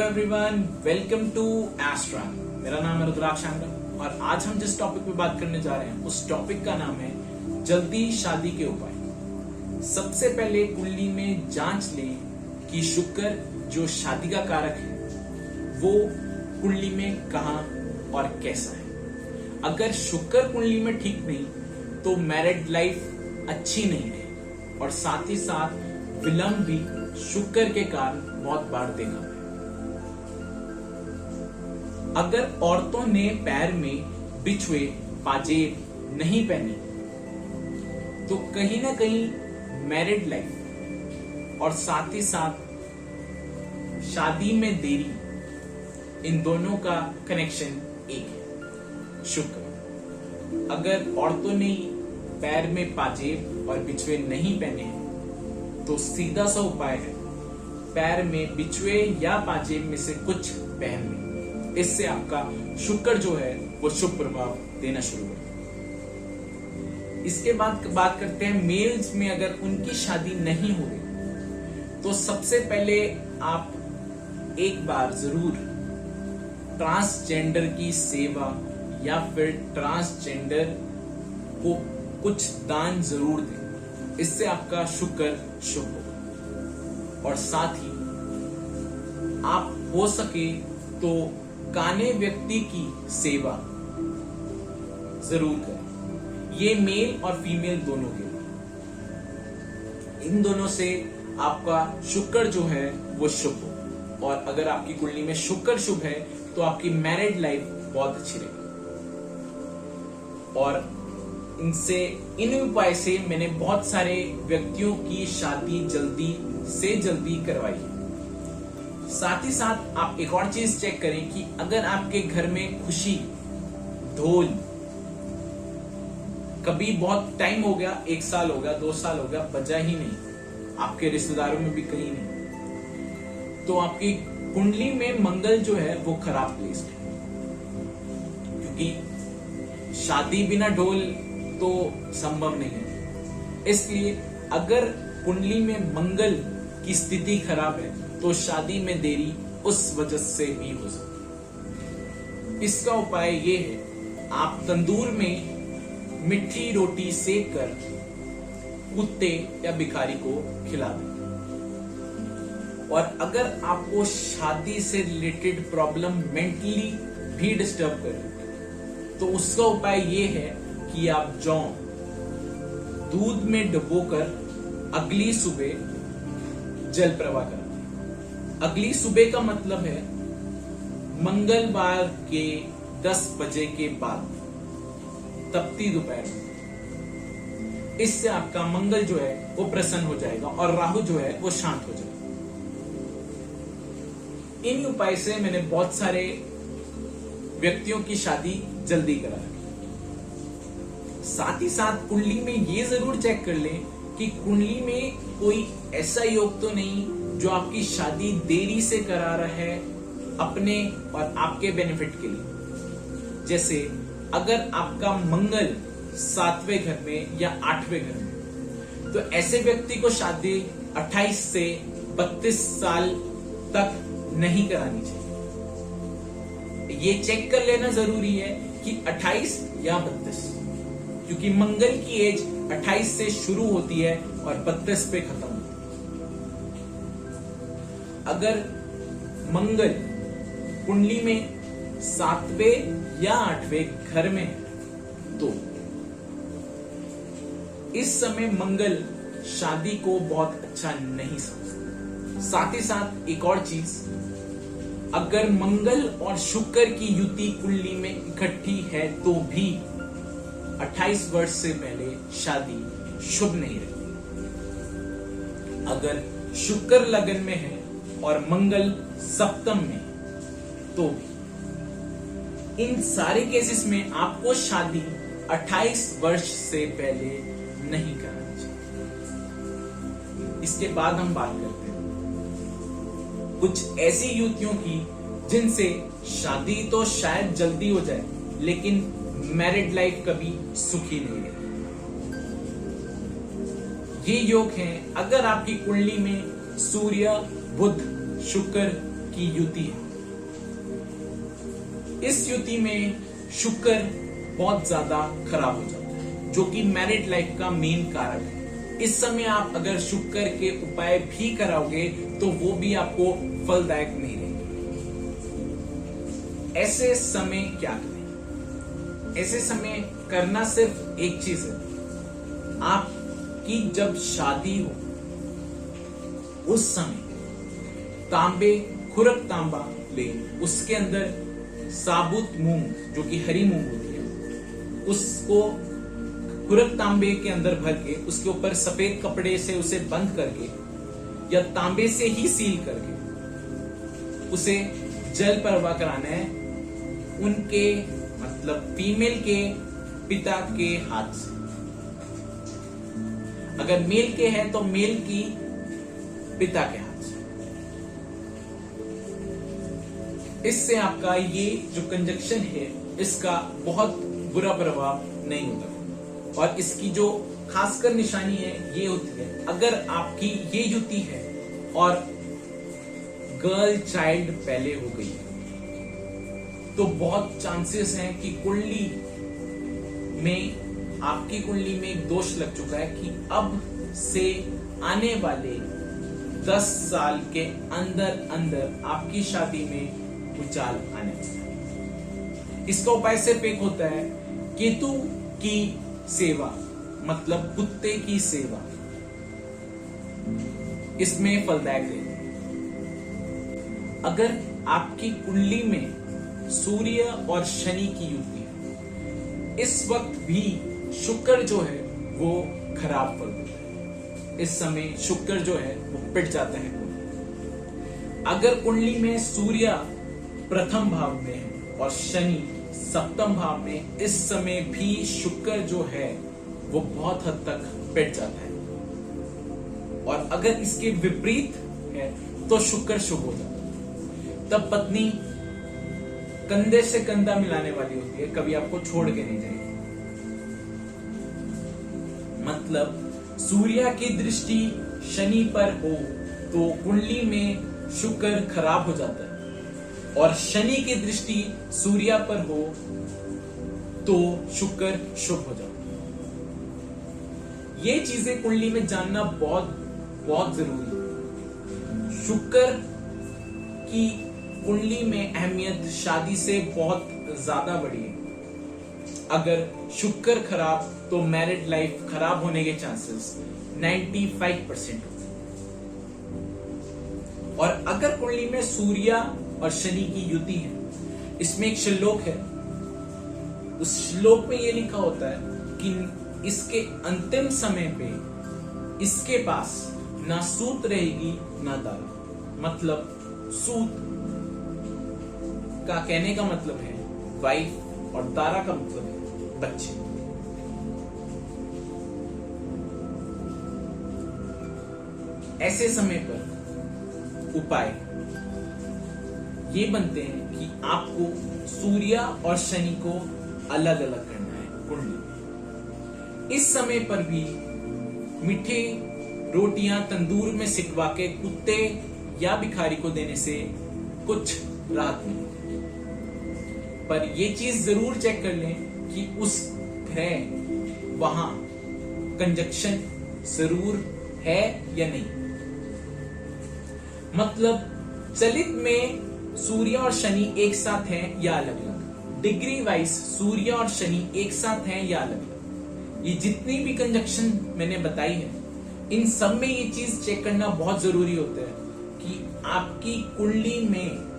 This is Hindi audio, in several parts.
Hello everyone, welcome to Astra. मेरा नाम है रुद्राक्ष और आज हम जिस टॉपिक पे बात करने जा रहे हैं उस टॉपिक का नाम है जल्दी शादी के उपाय। सबसे पहले कुंडली में जांच लें कि शुक्र जो शादी का कारक है वो कुंडली में कहां और कैसा है। अगर शुक्र कुंडली में ठीक नहीं तो मैरिड लाइफ अच्छी नहीं है और साथ ही साथ विलंब भी शुक्र के कारण बहुत बार देखा है। अगर औरतों ने पैर में बिछुए पाजेब नहीं पहनी तो कहीं ना कहीं मैरिड लाइफ और साथ ही साथ शादी में देरी, इन दोनों का कनेक्शन एक है शुक्र। अगर औरतों ने पैर में पाजेब और बिछुए नहीं पहने हैं तो सीधा सा उपाय है पैर में बिछुए या पाजेब में से कुछ पहन लें। इससे आपका शुक्र जो है वो शुभ प्रभाव देना शुरू करेगा। इसके बाद बात करते हैं मेल्स में अगर उनकी शादी नहीं हो रही तो सबसे पहले आप एक बार जरूर ट्रांसजेंडर की सेवा या फिर ट्रांसजेंडर को कुछ दान जरूर दें। इससे आपका शुक्र शुभ होगा। और साथ ही आप हो सके तो काने व्यक्ति की सेवा जरूर करें। ये मेल और फीमेल दोनों के लिए, इन दोनों से आपका शुक्र जो है वो शुभ हो। और अगर आपकी कुंडली में शुक्र शुभ है तो आपकी मैरिड लाइफ बहुत अच्छी रहेगी। और इन उपाय से मैंने बहुत सारे व्यक्तियों की शादी जल्दी से जल्दी करवाई है। साथ ही साथ आप एक और चीज चेक करें कि अगर आपके घर में खुशी ढोल कभी बहुत टाइम हो गया, 1 साल हो गया, 2 साल हो गया, बजा ही नहीं, आपके रिश्तेदारों में भी कहीं नहीं, तो आपकी कुंडली में मंगल जो है वो खराब प्लेस्ड है। क्योंकि शादी बिना ढोल तो संभव नहीं है। इसलिए अगर कुंडली में मंगल की स्थिति खराब है तो शादी में देरी उस वजह से भी हो सकती। इसका उपाय ये है आप तंदूर में मिठी रोटी सेक कर कुत्ते या भिखारी को खिला दें। और अगर आपको शादी से रिलेटेड प्रॉब्लम मेंटली भी डिस्टर्ब करे तो उसका उपाय ये है कि आप जौ दूध में डुबोकर अगली सुबह जल प्रवाह करें। अगली सुबह का मतलब है मंगलवार के 10 बजे के बाद, तपती दोपहर में। इससे आपका मंगल जो है वो प्रसन्न हो जाएगा और राहु जो है वो शांत हो जाएगा। इन उपाय से मैंने बहुत सारे व्यक्तियों की शादी जल्दी करा रखी। साथ ही साथ कुंडली में ये जरूर चेक कर लें कि कुंडली में कोई ऐसा योग तो नहीं जो आपकी शादी देरी से करा रहा है अपने और आपके बेनिफिट के लिए। जैसे अगर आपका मंगल 7वें घर में या 8वें घर में, तो ऐसे व्यक्ति को शादी 28 से 32 साल तक नहीं करानी चाहिए। ये चेक कर लेना जरूरी है कि 28 या 32, क्योंकि मंगल की एज 28 से शुरू होती है और 32 पे खत्म होती है। अगर मंगल कुंडली में 7वें या 8वें घर में है तो इस समय मंगल शादी को बहुत अच्छा नहीं समझता। साथ ही साथ एक और चीज, अगर मंगल और शुक्र की युति कुंडली में इकट्ठी है तो भी 28 वर्ष से पहले शादी शुभ नहीं रहती। अगर शुक्र लगन में है और मंगल सप्तम में तो इन सारे केसेस में आपको शादी 28 वर्ष से पहले नहीं करानी चाहिए। इसके बाद हम बात करते हैं कुछ ऐसी युवतियों की जिनसे शादी तो शायद जल्दी हो जाए लेकिन मैरिड लाइफ कभी सुखी नहीं रही। ये योग हैं अगर आपकी कुंडली में सूर्य, बुध, शुक्र की युति है। इस युति में शुक्र बहुत ज्यादा खराब हो जाता है, जो कि मैरिड लाइफ का मेन कारक है। इस समय आप अगर शुक्र के उपाय भी कराओगे तो वो भी आपको फलदायक नहीं रहेंगे। ऐसे समय क्या करें? ऐसे समय करना सिर्फ एक चीज है, आपकी जब शादी हो उस समय तांबे, खुरक तांबा ले, उसके अंदर साबुत मूंग, जो कि हरी मूंग होती है, उसको खुरक तांबे के अंदर भर के उसके ऊपर सफेद कपड़े से उसे बंद करके या तांबे से ही सील करके उसे जल प्रवाह कराना है उनके, मतलब फीमेल के पिता के हाथ से। अगर मेल के हैं तो मेल की पिता के हाथ से। इससे आपका ये जो कंजक्शन है इसका बहुत बुरा प्रभाव नहीं होता। और इसकी जो खासकर निशानी है ये होती है, अगर आपकी ये युति है और गर्ल चाइल्ड पहले हो गई है तो बहुत चांसेस हैं कि कुंडली में, आपकी कुंडली में एक दोष लग चुका है कि अब से आने वाले 10 साल के अंदर अंदर आपकी शादी में भूचाल आने वाला है। इसका उपाय सिर्फ एक होता है, केतु की सेवा, मतलब कुत्ते की सेवा, इसमें फलदायक है। अगर आपकी कुंडली में सूर्य और शनि की युति है, इस वक्त भी शुक्र जो है वो खराब फल देता है। इस समय शुक्र जो है वो पिट जाता है। अगर कुंडली में सूर्य प्रथम भाव में है और शनि सप्तम भाव में, इस समय भी शुक्र जो है वो बहुत हद तक पिट जाता है। और अगर इसके विपरीत है तो शुक्र शुभ हो जाता है। तब पत्नी कंधे से कंधा मिलाने वाली होती है, कभी आपको छोड़ के नहीं जाएगी। मतलब सूर्य की दृष्टि शनि पर हो तो कुंडली में शुक्र खराब हो जाता है, और शनि की दृष्टि सूर्य पर हो तो शुक्र शुभ हो जाता है। ये चीजें कुंडली में जानना बहुत बहुत जरूरी है। शुक्र की कुंडली में अहमियत शादी से बहुत ज्यादा बड़ी है। अगर शुक्र खराब तो मैरिड लाइफ खराब होने के चांसेस 95% होते हैं। और अगर कुंडली में सूर्य और शनि की युति है, इसमें एक श्लोक है, उस श्लोक में यह लिखा होता है कि इसके अंतिम समय पे इसके पास ना सूत रहेगी ना दारा। मतलब सूत का कहने का मतलब है वाइफ और दारा का मतलब है बच्चे। ऐसे समय पर उपाय ये बनते हैं कि आपको सूर्य और शनि को अलग अलग करना है कुंडली में। इस समय पर भी मीठे रोटियां तंदूर में सिकवा के कुत्ते या भिखारी को देने से कुछ राहत मिलेगी। पर यह चीज जरूर चेक कर लें कि उस ग्रह वहां कंजक्शन जरूर है या नहीं। मतलब चलित में सूर्य और शनि एक साथ हैं या अलग अलग, डिग्री वाइज सूर्य और शनि एक साथ हैं या अलग अलग। ये जितनी भी कंजक्शन मैंने बताई है, इन सब में ये चीज चेक करना बहुत जरूरी होता है कि आपकी कुंडली में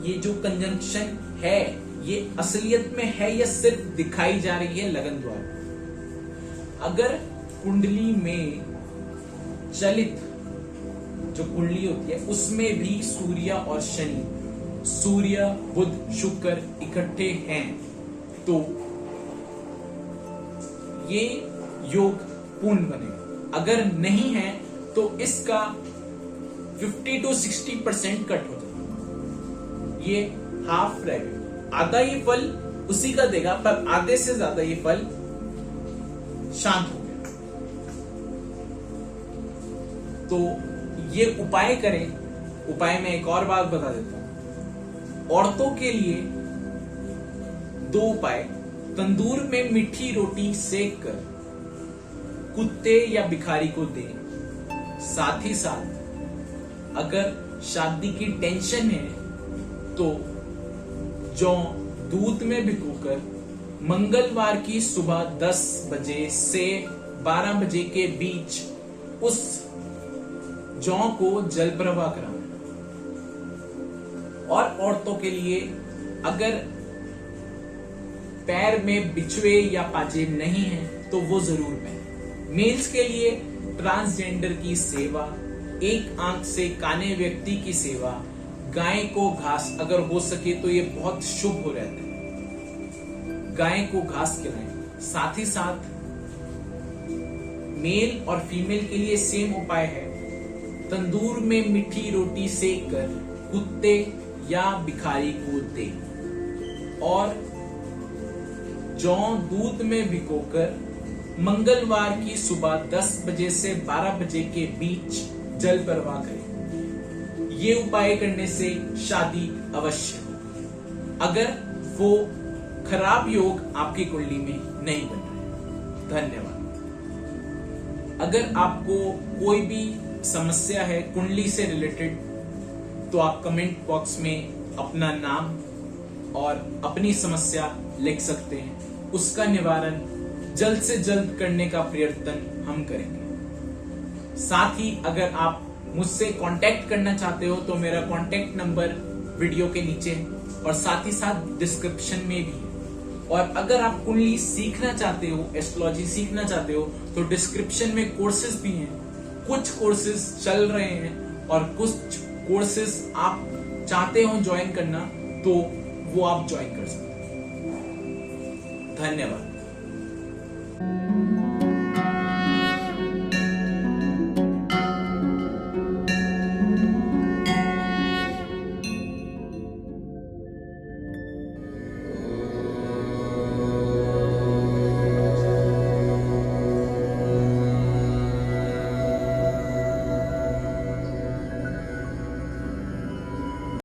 ये जो कंजक्शन है ये असलियत में है या सिर्फ दिखाई जा रही है लगन द्वारा। अगर कुंडली में चलित जो कुंडली होती है उसमें भी सूर्य और शनि, सूर्य बुध शुक्र इकट्ठे हैं तो ये योग पूर्ण बनेगा। अगर नहीं है तो इसका 50 to 60% कट हो जाएगा। ये हाफ रहेगा, आधा ये फल उसी का देगा, पर आधे से ज्यादा ये फल शांत हो गया। तो ये उपाय करें उपाय मैं एक और बात बता देता हूं। औरतों के लिए 2 उपाय, तंदूर में मीठी रोटी सेक कर कुत्ते या भिखारी को दें। साथ ही साथ अगर शादी की टेंशन है तो जौ दूध में भिगोकर मंगलवार की सुबह 10 बजे से 12 बजे के बीच उस जौ को जल प्रवाह कराना। और औरतों के लिए अगर पैर में बिछुए या पाजेब नहीं है तो वो जरूर पहने। मेल्स के लिए ट्रांसजेंडर की सेवा, एक आंख से काने व्यक्ति की सेवा, गाय को घास, अगर हो सके तो ये बहुत शुभ हो रहता है, गाय को घास खिलाएं। साथ ही साथ मेल और फीमेल के लिए सेम उपाय है, तंदूर में मीठी रोटी सेक कर कुत्ते या भिखारी को दे और जौ दूध में भिगोकर मंगलवार की सुबह 10 बजे से 12 बजे के बीच जल प्रवाह करें। ये उपाय करने से शादी अवश्य हो, अगर वो खराब योग आपकी कुंडली में नहीं बन रहे। धन्यवाद। अगर आपको कोई भी समस्या है कुंडली से रिलेटेड तो आप कमेंट बॉक्स में अपना नाम और अपनी समस्या लिख सकते हैं, उसका निवारण जल्द से जल्द करने का प्रयत्न हम करेंगे। साथ ही अगर आप मुझसे कांटेक्ट करना चाहते हो तो मेरा कांटेक्ट नंबर वीडियो के नीचे है और साथ ही साथ डिस्क्रिप्शन में भी है। और अगर आप कुंडली सीखना चाहते हो, एस्ट्रोलॉजी सीखना चाहते हो तो डिस्क्रिप्शन में कोर्सेज भी हैं। कुछ कोर्सेज चल रहे हैं और कुछ कोर्सेज आप चाहते हो ज्वाइन करना तो वो आप ज्वाइन कर सकते हैं। धन्यवाद।